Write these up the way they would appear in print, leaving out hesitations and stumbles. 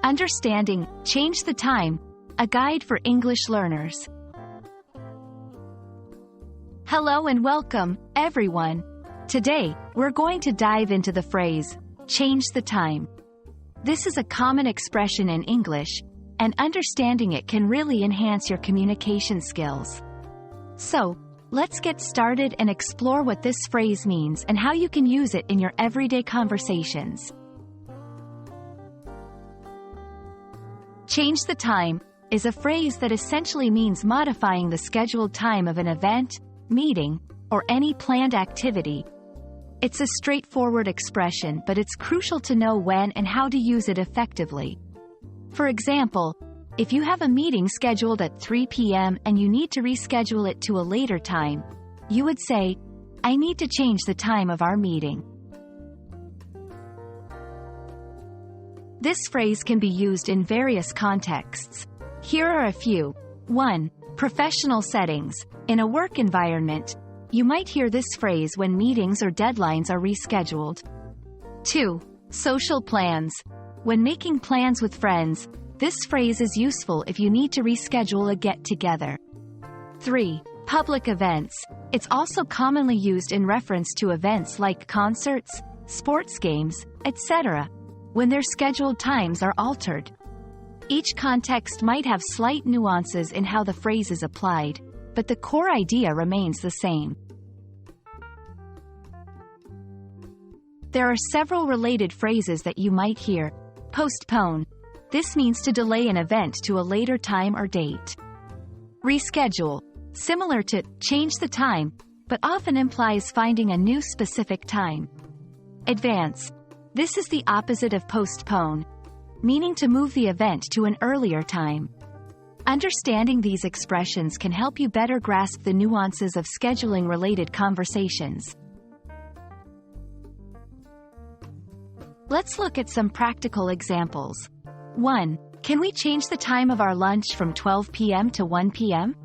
Understanding Change the Time, a guide for English learners. Hello and welcome, everyone. Today, we're going to dive into the phrase, change the time. This is a common expression in English, and understanding it can really enhance your communication skills. So, let's get started and explore what this phrase means and how you can use it in your everyday conversations. Change the time is a phrase that essentially means modifying the scheduled time of an event, meeting, or any planned activity. It's a straightforward expression, but it's crucial to know when and how to use it effectively. For example, if you have a meeting scheduled at 3 p.m. and you need to reschedule it to a later time, you would say, "I need to change the time of our meeting." This phrase can be used in various contexts. Here are a few. 1. Professional settings. In a work environment, you might hear this phrase when meetings or deadlines are rescheduled. 2. Social plans. When making plans with friends, this phrase is useful if you need to reschedule a get-together. 3. Public events. It's also commonly used in reference to events like concerts, sports games, etc., when their scheduled times are altered. Each context might have slight nuances in how the phrase is applied, but the core idea remains the same. There are several related phrases that you might hear. Postpone. This means to delay an event to a later time or date. Reschedule. Similar to change the time, but often implies finding a new specific time. Advance. This is the opposite of postpone, meaning to move the event to an earlier time. Understanding these expressions can help you better grasp the nuances of scheduling-related conversations. Let's look at some practical examples. 1. Can we change the time of our lunch from 12 p.m. to 1 p.m.?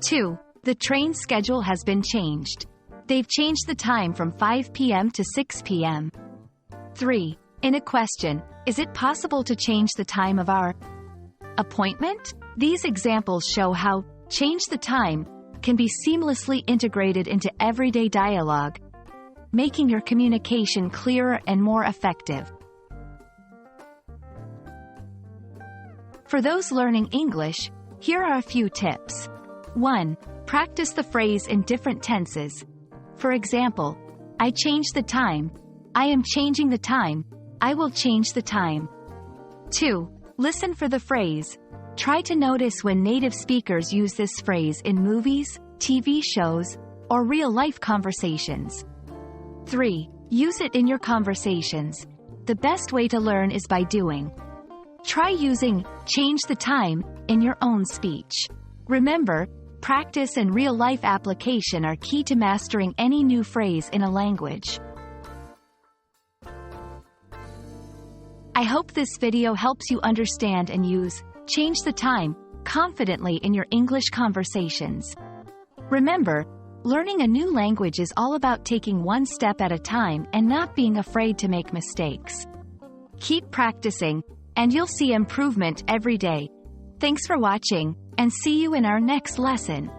2. The train schedule has been changed. They've changed the time from 5 p.m. to 6 p.m. 3. In a question, is it possible to change the time of our appointment? These examples show how change the time can be seamlessly integrated into everyday dialogue, making your communication clearer and more effective. For those learning English, here are a few tips. 1. Practice the phrase in different tenses. For example, I change the time, I am changing the time, I will change the time. 2. Listen for the phrase. Try to notice when native speakers use this phrase in movies, TV shows, or real-life conversations. 3. Use it in your conversations. The best way to learn is by doing. Try using change the time in your own speech. Remember, practice and real-life application are key to mastering any new phrase in a language. I hope this video helps you understand and use change the time confidently in your English conversations. Remember, learning a new language is all about taking one step at a time and not being afraid to make mistakes. Keep practicing, and you'll see improvement every day. Thanks for watching, and see you in our next lesson.